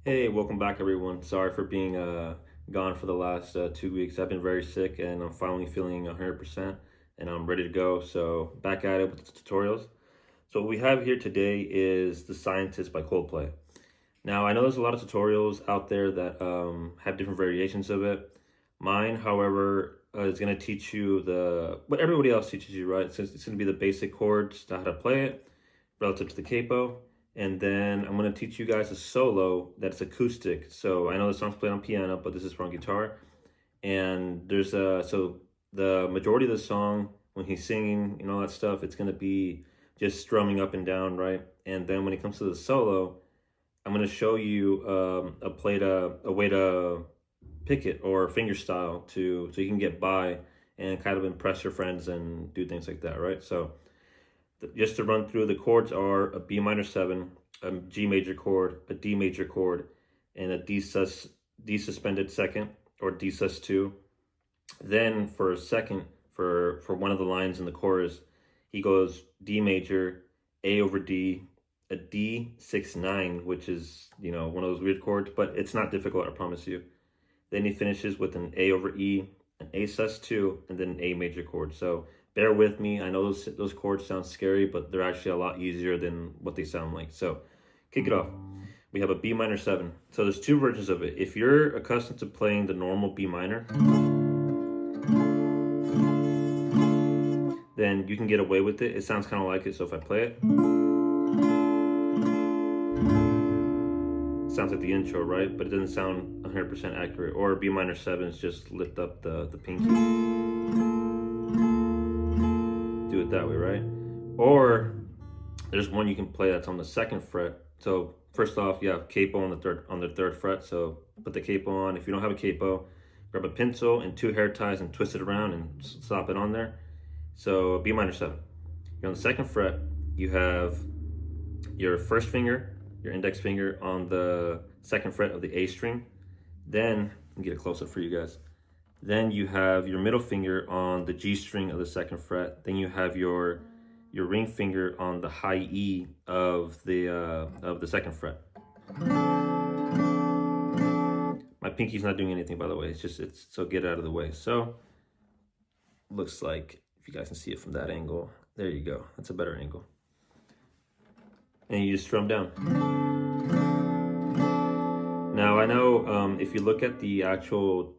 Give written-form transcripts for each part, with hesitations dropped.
Hey, welcome back everyone. Sorry for being gone for the last 2 weeks. I've been very sick and I'm finally feeling 100% and I'm ready to go. So back at it with the tutorials. So what we have here today is The Scientist by ColdPlay. Now I know there's a lot of tutorials out there that have different variations of it. Mine, however, is going to teach you what everybody else teaches you, right? Since it's going to be the basic chords, how to play it relative to the capo. And then I'm going to teach you guys a solo that's acoustic. So I know the song's played on piano, but this is on guitar. And there's so the majority of the song, when he's singing and all that stuff, it's going to be just strumming up and down, right? And then when it comes to the solo, I'm going to show you a way to pick it or finger style so you can get by and kind of impress your friends and do things like that, right? So just to run through, the chords are a B minor 7, a G major chord, a D major chord, and a D suspended second or D sus2. Then for a second, for one of the lines in the chorus, he goes D major, A over D, a D6/9, which is, one of those weird chords, but it's not difficult, I promise you. Then he finishes with an A over E, an A sus2, and then an A major chord. So bear with me. I know those chords sound scary, but they're actually a lot easier than what they sound like. So kick it off. We have a B minor 7. So there's two versions of it. If you're accustomed to playing the normal B minor, then you can get away with it. It sounds kind of like it. So if I play it, sounds like the intro, right? But it doesn't sound 100% accurate. Or B minor 7s just lift up the pinky. Do it that way, right? Or there's one you can play that's on the 2nd fret. So first off, you have capo on the third fret. So put the capo on. If you don't have a capo, grab a pencil and 2 hair ties and twist it around and slap it on there. So B minor 7. You're on the 2nd fret. You have your first finger, your index finger on the 2nd fret of the A string. Then, I'll get it close up for you guys. Then you have your middle finger on the G string of the 2nd fret. Then you have your ring finger on the high E of the 2nd fret. My pinky's not doing anything, by the way. It's so get out of the way. So looks like, if you guys can see it from that angle, there you go. That's a better angle. And you just strum down. Now I know if you look at the actual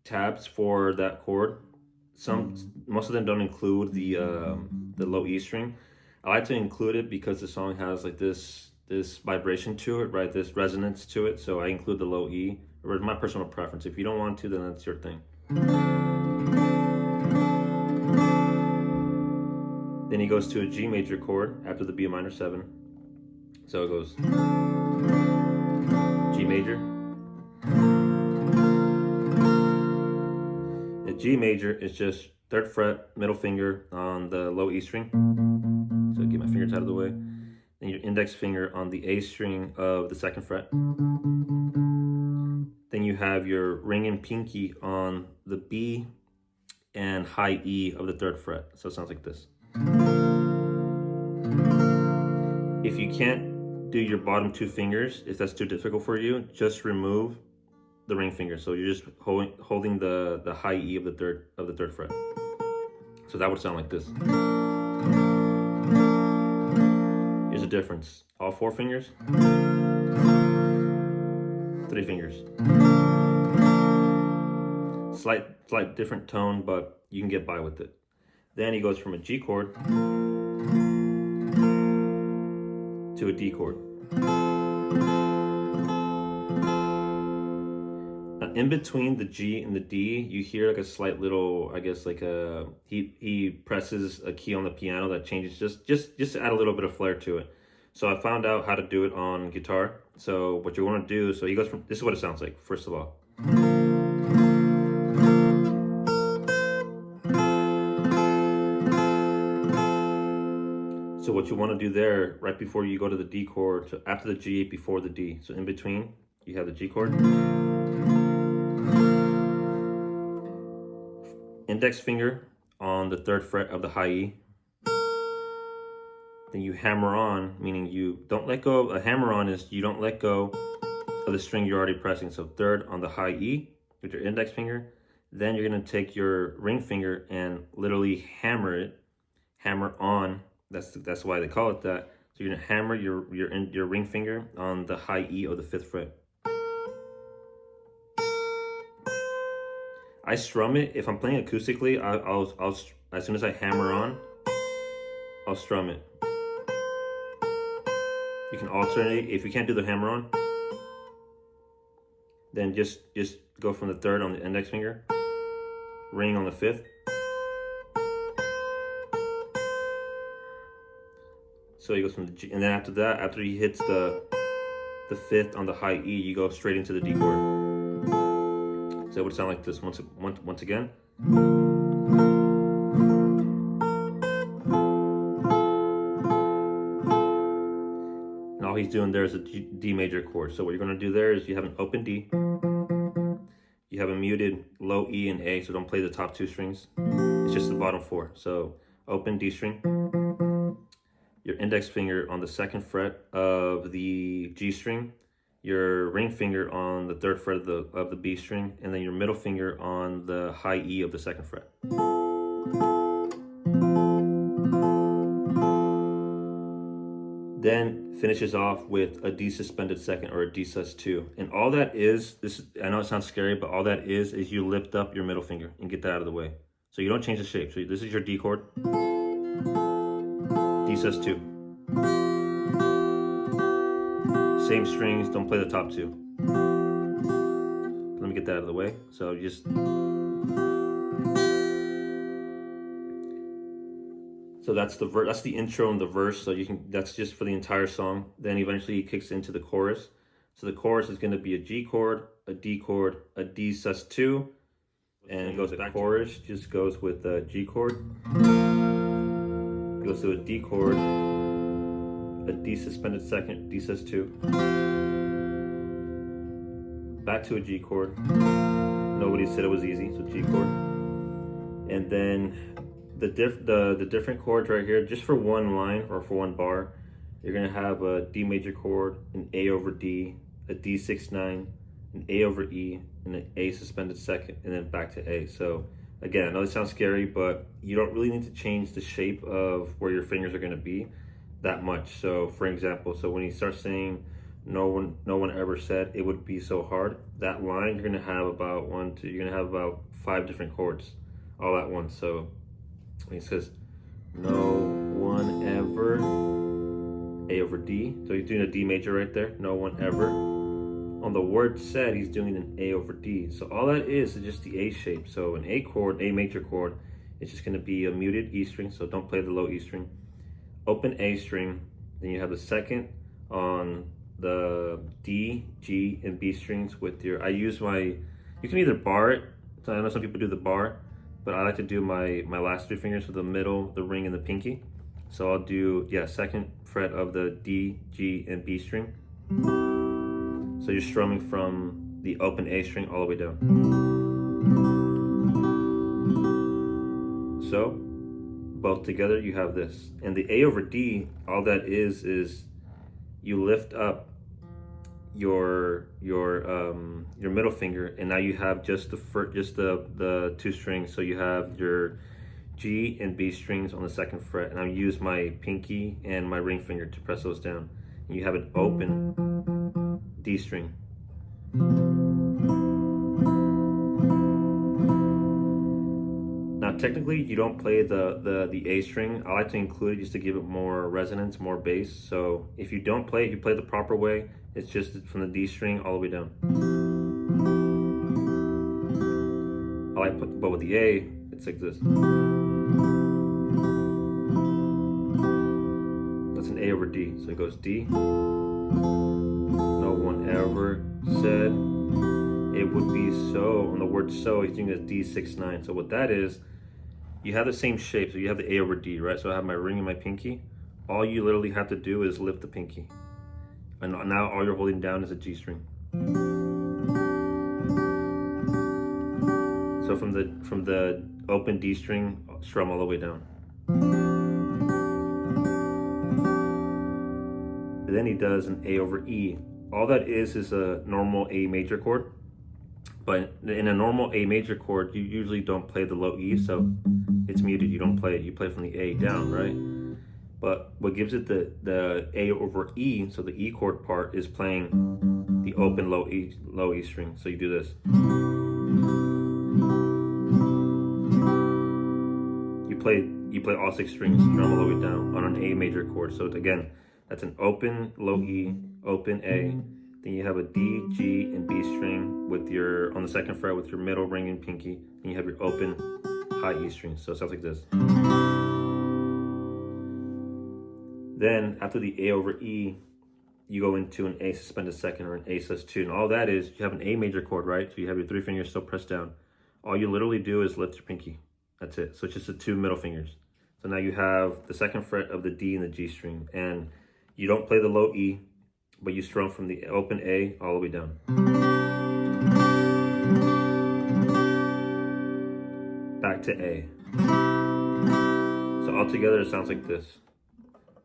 tabs for that chord, most of them don't include the low E string. I like to include it because the song has like this vibration to it, right? This resonance to it. So I include the low E, or my personal preference. If you don't want to, then that's your thing. Then he goes to a G major chord after the B minor 7. So it goes G major. The G major is just 3rd fret, middle finger on the low E string. So get my fingers out of the way. Then your index finger on the A string of the 2nd fret. Then you have your ring and pinky on the B and high E of the 3rd fret. So it sounds like this. If you can't do your bottom 2 fingers, if that's too difficult for you, just remove the ring finger. So you're just holding the high E of the third fret. So that would sound like this. Here's the difference. All 4 fingers, 3 fingers. Slight different tone, but you can get by with it. Then he goes from a G chord to a D chord. Now, in between the G and the D, you hear like a slight little, I guess like he presses a key on the piano that changes just to add a little bit of flair to it. So I found out how to do it on guitar. So what you want to do, so he goes from, this is what it sounds like, first of all. So what you want to do there, right before you go to the D chord, so after the G, before the D. So in between, you have the G chord. Index finger on the 3rd fret of the high E. Then you hammer on, meaning you don't let go. A hammer on is you don't let go of the string you're already pressing. So third on the high E with your index finger. Then you're gonna take your ring finger and literally hammer it, hammer on. That's why they call it that. So you're gonna hammer your ring finger on the high E of the 5th fret. I strum it. If I'm playing acoustically, I'll as soon as I hammer on, I'll strum it. You can alternate. If you can't do the hammer on, then just go from the 3rd on the index finger, ring on the 5th. So he goes from the G, and then after that, after he hits the 5th on the high E, you go straight into the D chord. So it would sound like this once again. And all he's doing there is a D major chord. So what you're gonna do there is you have an open D, you have a muted low E and A, so don't play the top 2 strings. It's just the bottom 4. So open D string, your index finger on the 2nd fret of the G string, your ring finger on the 3rd fret of the B string, and then your middle finger on the high E of the 2nd fret. Then finishes off with a D suspended 2nd or a D sus2. And all that is, I know it sounds scary, but all that is you lift up your middle finger and get that out of the way. So you don't change the shape. So this is your D chord, D sus2. Same strings, don't play the top 2. Let me get that out of the way. So just, so that's the intro and the verse. So that's just for the entire song. Then eventually he kicks into the chorus. So the chorus is gonna be a G chord, a D chord, a D sus2, and it goes back. Chorus just goes with a G chord, goes to a D chord, a D suspended 2nd, D sus2, back to a G chord. Nobody said it was easy, so G chord. And then the different chords right here, just for one line or for one bar, you're gonna have a D major chord, an A over D, a D6/9, an A over E, and an A suspended 2nd, and then back to A. So again, I know this sounds scary, but you don't really need to change the shape of where your fingers are gonna be that much. So for example, so when you start saying no one ever said it would be so hard, that line you're gonna have about you're gonna have about 5 different chords all at once. So when he says no one ever, A over D, so he's doing a D major right there, no one ever. On the word said, he's doing an A over D. So all that is just the A shape. So an A chord, A major chord, it's just gonna be a muted E string, so don't play the low E string. Open A string, then you have the 2nd on the D, G, and B strings with your, you can either bar it, so I know some people do the bar, but I like to do my last 3 fingers, so the middle, the ring, and the pinky. So I'll do, 2nd fret of the D, G, and B string. So you're strumming from the open A string all the way down. So both together you have this. And the A over D, all that is you lift up your middle finger, and now you have just the 2 strings. So you have your G and B strings on the 2nd fret, and I use my pinky and my ring finger to press those down. And you have an open D string. Now technically you don't play the A string. I like to include it just to give it more resonance, more bass. So if you don't play it, you play the proper way. It's just from the D string all the way down. But with the A, it's like this. That's an A over D. So it goes D. No one ever said it would be so. On the word so, he's doing a D6/9. So what that is, you have the same shape. So you have the A over D, right? So I have my ring and my pinky. All you literally have to do is lift the pinky. And now all you're holding down is a G string. So from the open D string, strum all the way down. And then he does an A over E all that is a normal A major chord. But in a normal A major chord, you usually don't play the low E, so it's muted. You don't play it. You play from the A down, right? But what gives it the A over E, so the E chord part, is playing the open low E string. So you do this. You play all 6 strings, drum all the way down on an A major chord. So again, that's an open low E, open A. Then you have a D, G, and B string with your on the 2nd fret with your middle ring and pinky. Then you have your open high E string. So it sounds like this. Then after the A over E, you go into an A suspended 2nd or an A sus2. And all that is, you have an A major chord, right? So you have your 3 fingers still pressed down. All you literally do is lift your pinky. That's it. So it's just the 2 middle fingers. So now you have the 2nd fret of the D and the G string. And you don't play the low E, but you strum from the open A all the way down. Back to A. So all together it sounds like this.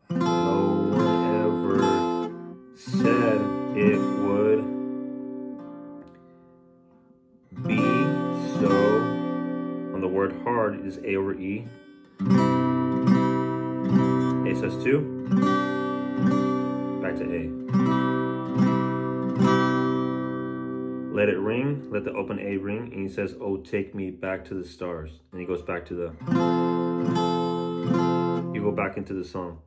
No one ever said it would be so. On the word hard is A over E. A sus2. Back to A. Let it ring, let the open A ring, and he says, oh, take me back to the stars. And he goes back to the, you go back into the song.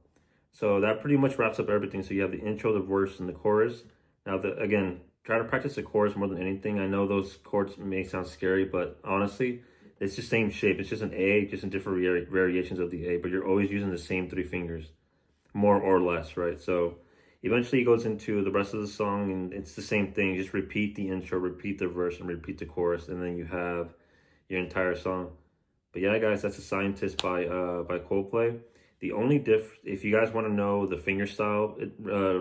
So that pretty much wraps up everything. So you have the intro, the verse, and the chorus. Now, again, try to practice the chorus more than anything. I know those chords may sound scary, but honestly, it's the same shape. It's just an A, just in different variations of the A, but you're always using the same 3 fingers, more or less, right? So eventually it goes into the rest of the song, and it's the same thing. You just repeat the intro, repeat the verse, and repeat the chorus, and then you have your entire song. But yeah, guys, that's The Scientist by ColdPlay. The only if you guys want to know the fingerstyle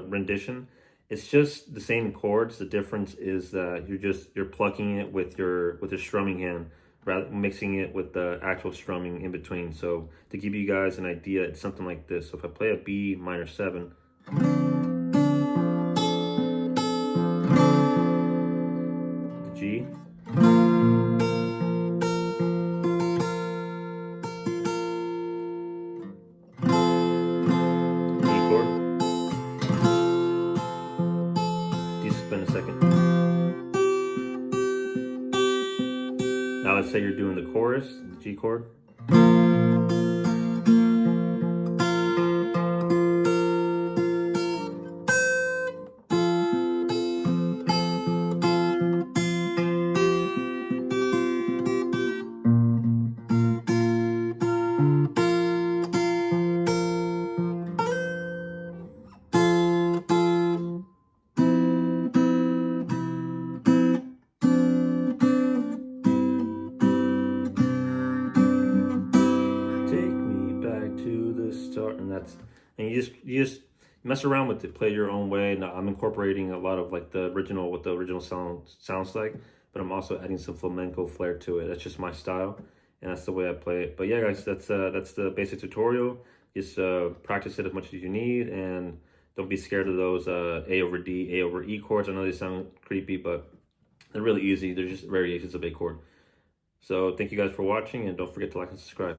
rendition, it's just the same chords. The difference is that you're plucking it with your strumming hand, rather mixing it with the actual strumming in between. So to give you guys an idea, it's something like this. So if I play a B minor 7, the G, E chord, D suspended 2nd. Now let's say you're doing the chorus, the G chord. And you just mess around with it, play your own way. Now I'm incorporating a lot of like what the original sounds like, but I'm also adding some flamenco flair to it. That's just my style, and that's the way I play it. But yeah, guys, that's the basic tutorial. Just practice it as much as you need, and don't be scared of those A over D, A over E chords. I know they sound creepy, but they're really easy. They're just variations of A chord. So thank you guys for watching, and don't forget to like and subscribe.